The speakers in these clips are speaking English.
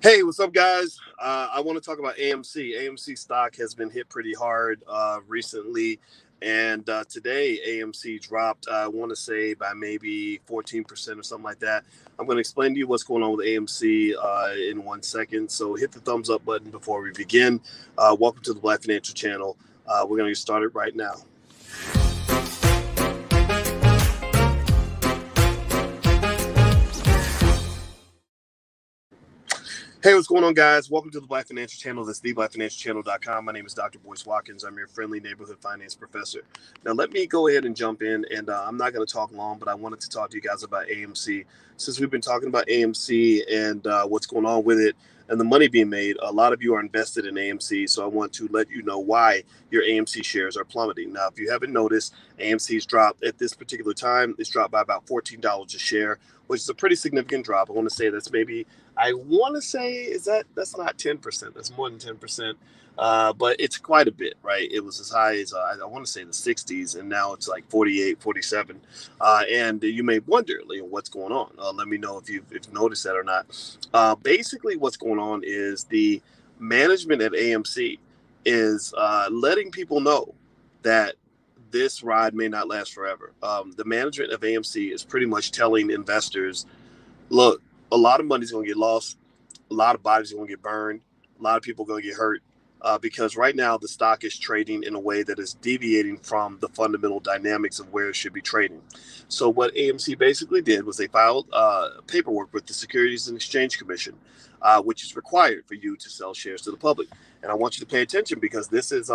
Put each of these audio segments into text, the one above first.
Hey, what's up, guys? I want to talk about AMC. AMC stock has been hit pretty hard recently, and today AMC dropped, I want to say, by maybe 14% or something like that. I'm going to explain to you what's going on with AMC in 1 second. So hit the thumbs up button before we begin. Welcome to the Black Financial Channel. We're going to get started right now. Hey, what's going on, guys? Welcome to the Black Financial Channel. That's theblackfinancialchannel.com. My name is Dr. Boyce Watkins. I'm your friendly neighborhood finance professor. Now, let me go ahead and jump in, and I'm not going to talk long, but I wanted to talk to you guys about AMC. Since we've been talking about AMC and what's going on with it and the money being made, a lot of you are invested in AMC, so I want to let you know why your AMC shares are plummeting. Now, if you haven't noticed, AMC's dropped at this particular time. It's dropped by about $14 a share, which is a pretty significant drop. I want to say that's maybe I want to say that's not 10%. That's more than 10%. But it's quite a bit, right? It was as high as I want to say the 60s, and now it's like 48, 47. And you may wonder, what's going on? Let me know if you've noticed that or not. Basically, what's going on is the management at AMC is letting people know that this ride may not last forever. The management of AMC is pretty much telling investors, look, a lot of money's going to get lost. A lot of bodies are going to get burned. A lot of people are going to get hurt because right now the stock is trading in a way that is deviating from the fundamental dynamics of where it should be trading. So what AMC basically did was they filed paperwork with the Securities and Exchange Commission, which is required for you to sell shares to the public. And I want you to pay attention because this is,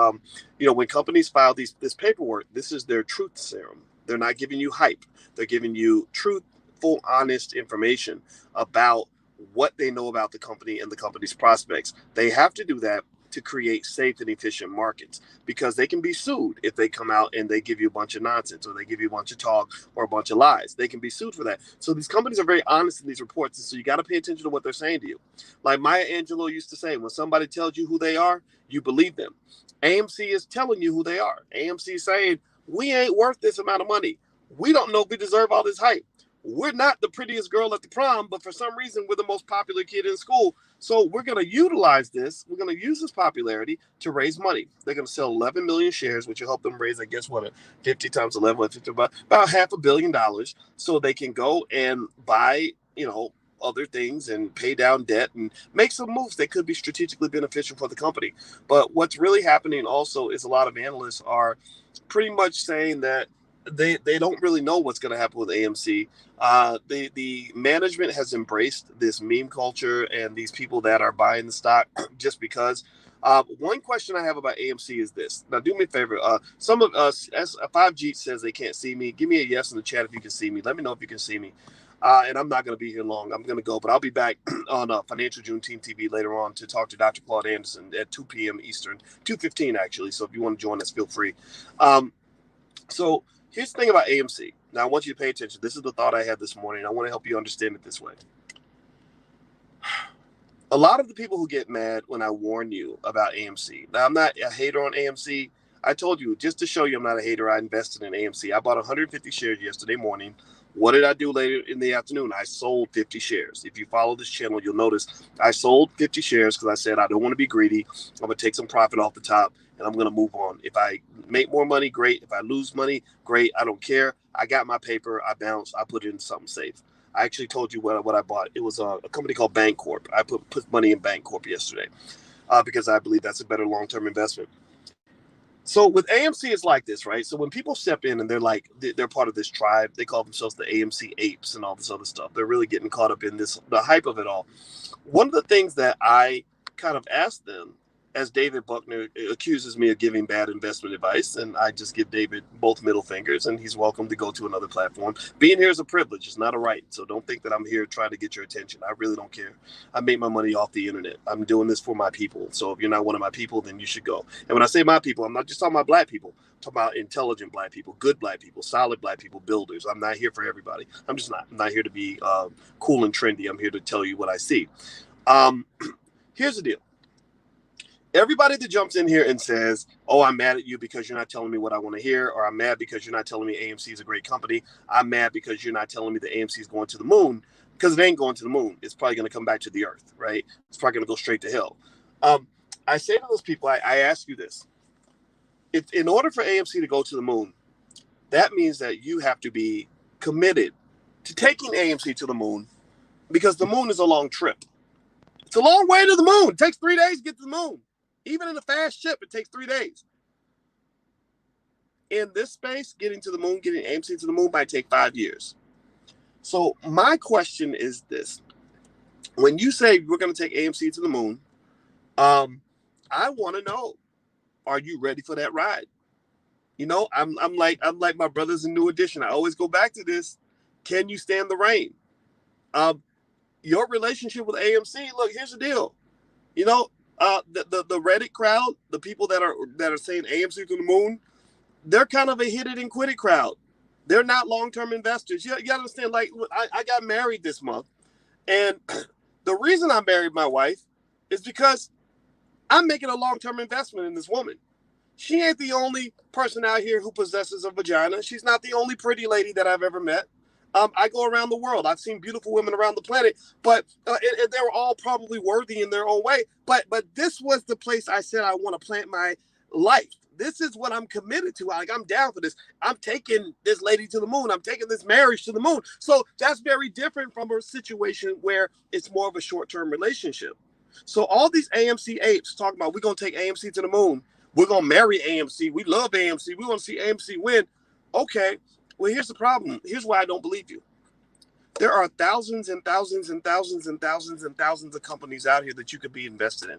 when companies file this paperwork, this is their truth serum. They're not giving you hype. They're giving you truth, full, honest information about what they know about the company and the company's prospects. They have to do that to create safe and efficient markets because they can be sued if they come out and they give you a bunch of nonsense or they give you a bunch of talk or a bunch of lies. They can be sued for that. So these companies are very honest in these reports. And so you got to pay attention to what they're saying to you. Like Maya Angelou used to say, when somebody tells you who they are, you believe them. AMC is telling you who they are. AMC is saying, we ain't worth this amount of money. We don't know if we deserve all this hype. We're not the prettiest girl at the prom, but for some reason we're the most popular kid in school. So we're going to utilize this. We're going to use this popularity to raise money. They're going to sell 11 million shares, which will help them raise, I guess, 50 times 11, 50, about $500 million, so they can go and buy, other things and pay down debt and make some moves that could be strategically beneficial for the company. But what's really happening also is a lot of analysts are pretty much saying that they don't really know what's going to happen with AMC. The management has embraced this meme culture and these people that are buying the stock just because. One question I have about AMC is this. Now, do me a favor. Some of us, as 5G says they can't see me. Give me a yes in the chat if you can see me. Let me know if you can see me. And I'm not going to be here long. I'm going to go, but I'll be back on Financial Juneteenth TV later on to talk to Dr. Claude Anderson at 2 p.m. Eastern, 2:15 actually. So if you want to join us, feel free. So here's the thing about AMC. Now, I want you to pay attention. This is the thought I had this morning. I want to help you understand it this way. A lot of the people who get mad when I warn you about AMC. Now, I'm not a hater on AMC. I told you, just to show you I'm not a hater, I invested in AMC. I bought 150 shares yesterday morning. What did I do later in the afternoon? I sold 50 shares. If you follow this channel, you'll notice I sold 50 shares because I said I don't want to be greedy. I'm going to take some profit off the top and I'm going to move on. If I make more money, great. If I lose money, great. I don't care. I got my paper. I bounced. I put it in something safe. I actually told you what I bought. It was a company called Bancorp. I put money in Bancorp yesterday because I believe that's a better long-term investment. So with AMC, it's like this, right? So when people step in and they're part of this tribe, they call themselves the AMC apes and all this other stuff. They're really getting caught up in the hype of it all. One of the things that I kind of asked them, as David Buckner accuses me of giving bad investment advice, and I just give David both middle fingers, and he's welcome to go to another platform. Being here is a privilege. It's not a right. So don't think that I'm here trying to get your attention. I really don't care. I make my money off the internet. I'm doing this for my people. So if you're not one of my people, then you should go. And when I say my people, I'm not just talking about black people. I'm talking about intelligent black people, good black people, solid black people, builders. I'm not here for everybody. I'm not here to be cool and trendy. I'm here to tell you what I see. Here's the deal. Everybody that jumps in here and says, oh, I'm mad at you because you're not telling me what I want to hear, or I'm mad because you're not telling me AMC is a great company, I'm mad because you're not telling me that AMC is going to the moon, because it ain't going to the moon. It's probably going to come back to the earth, right? It's probably going to go straight to hell. I say to those people, I ask you this. If, in order for AMC to go to the moon, that means that you have to be committed to taking AMC to the moon, because the moon is a long trip. It's a long way to the moon. It takes 3 days to get to the moon. Even in a fast ship, it takes 3 days. In this space, getting to the moon, getting AMC to the moon might take 5 years. So my question is this. When you say we're going to take AMC to the moon, I want to know, are you ready for that ride? You know, I'm like my brothers in New Edition. I always go back to this. Can you stand the rain? Your relationship with AMC, look, here's the deal. You know, the Reddit crowd, the people that are saying AMC to the moon, they're kind of a hit it and quit it crowd. They're not long-term investors. You gotta understand, like, I got married this month, and the reason I married my wife is because I'm making a long-term investment in this woman. She ain't the only person out here who possesses a vagina. She's not the only pretty lady that I've ever met. I go around the world. I've seen beautiful women around the planet, but they were all probably worthy in their own way. But this was the place I said I want to plant my life. This is what I'm committed to. Like, I'm down for this. I'm taking this lady to the moon. I'm taking this marriage to the moon. So that's very different from a situation where it's more of a short-term relationship. So all these AMC apes talking about, we're going to take AMC to the moon. We're going to marry AMC. We love AMC. We want to see AMC win. Okay. Well, here's the problem. Here's why I don't believe you. There are thousands and thousands and thousands and thousands and thousands of companies out here that you could be invested in.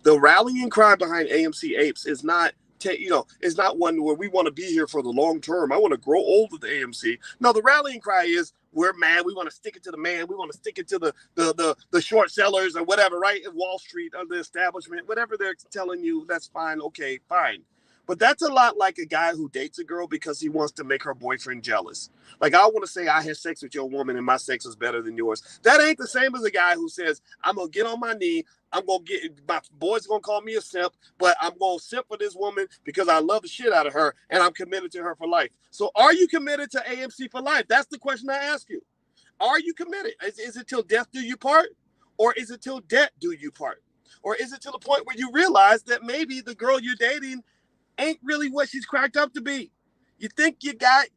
The rallying cry behind AMC apes is not, it's not one where we want to be here for the long term. I want to grow old with AMC. No, the rallying cry is, we're mad. We want to stick it to the man. We want to stick it to the short sellers or whatever, right? Wall Street or the establishment, whatever they're telling you, that's fine. Okay, fine. But that's a lot like a guy who dates a girl because he wants to make her boyfriend jealous. Like, I want to say I had sex with your woman and my sex is better than yours. That ain't the same as a guy who says, I'm going to get on my knee. I'm going to get, my boys going to call me a simp, but I'm going to simp for this woman because I love the shit out of her and I'm committed to her for life. So are you committed to AMC for life? That's the question I ask you. Are you committed? Is it till death do you part? Or is it till debt do you part? Or is it to the point where you realize that maybe the girl you're dating ain't really what she's cracked up to be? You think you got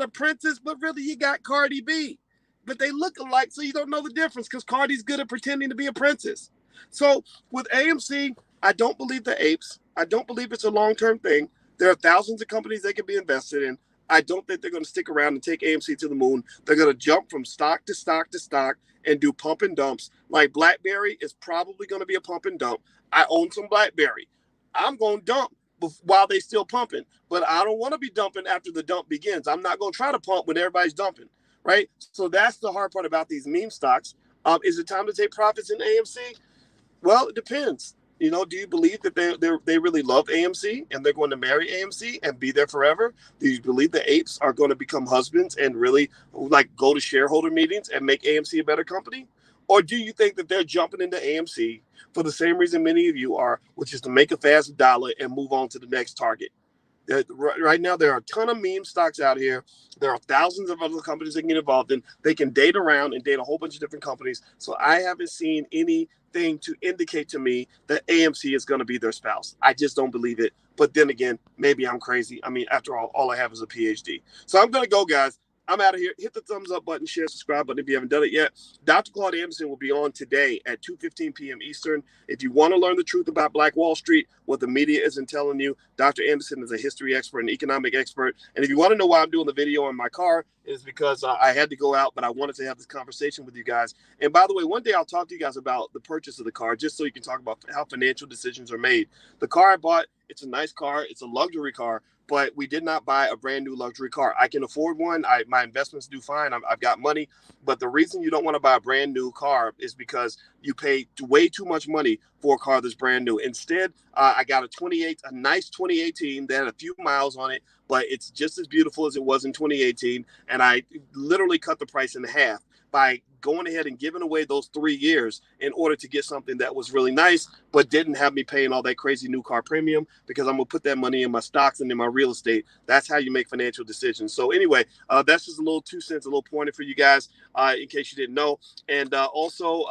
a princess, but really you got Cardi B. But they look alike, so you don't know the difference because Cardi's good at pretending to be a princess. So with AMC, I don't believe the apes. I don't believe it's a long-term thing. There are thousands of companies they can be invested in. I don't think they're going to stick around and take AMC to the moon. They're going to jump from stock to stock to stock and do pump and dumps. Like BlackBerry is probably going to be a pump and dump. I own some BlackBerry. I'm going to dump while they still pumping, but I don't want to be dumping after the dump begins. I'm not going to try to pump when everybody's dumping, right? So that's the hard part about these meme stocks. Is it time to take profits in AMC? Well, it depends. You know, do you believe that they really love AMC and they're going to marry AMC and be there forever? Do you believe the apes are going to become husbands and really like go to shareholder meetings and make AMC a better company? Or do you think that they're jumping into AMC for the same reason many of you are, which is to make a fast dollar and move on to the next target? Right now, there are a ton of meme stocks out here. There are thousands of other companies they can get involved in. They can date around and date a whole bunch of different companies. So I haven't seen anything to indicate to me that AMC is going to be their spouse. I just don't believe it. But then again, maybe I'm crazy. I mean, after all I have is a PhD. So I'm going to go, guys. I'm out of here. Hit the thumbs up button, share, subscribe button if you haven't done it yet. Dr. Claude Anderson will be on today at 2:15 p.m. Eastern. If you want to learn the truth about Black Wall Street, what the media isn't telling you, Dr. Anderson is a history expert and economic expert. And if you want to know why I'm doing the video on my car, is because I had to go out, but I wanted to have this conversation with you guys. And by the way, one day I'll talk to you guys about the purchase of the car, just so you can talk about how financial decisions are made. The car I bought, it's a nice car. It's a luxury car. But we did not buy a brand new luxury car. I can afford one. My investments do fine. I've got money. But the reason you don't want to buy a brand new car is because you pay way too much money for a car that's brand new. Instead, I got a nice 2018 that had a few miles on it, but it's just as beautiful as it was in 2018. And I literally cut the price in half by going ahead and giving away those 3 years in order to get something that was really nice, but didn't have me paying all that crazy new car premium, because I'm going to put that money in my stocks and in my real estate. That's how you make financial decisions. So anyway, that's just a little 2 cents, a little pointer for you guys, in case you didn't know. And also,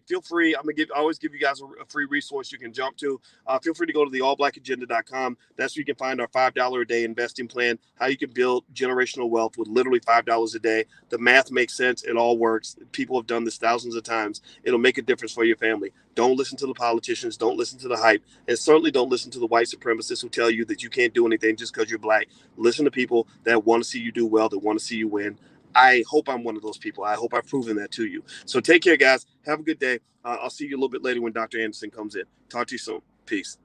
feel free. I always give you guys a free resource you can jump to. Feel free to go to the allblackagenda.com. That's where you can find our $5 a day investing plan, how you can build generational wealth with literally $5 a day. The math makes sense. It all works. People have done this thousands of times. It'll make a difference for your family. Don't listen to the politicians. Don't listen to the hype. And certainly don't listen to the white supremacists who tell you that you can't do anything just because you're black. Listen to people that want to see you do well, that want to see you win. I hope I'm one of those people. I hope I've proven that to you. So take care, guys. Have a good day. I'll see you a little bit later when Dr. Anderson comes in. Talk to you soon. Peace.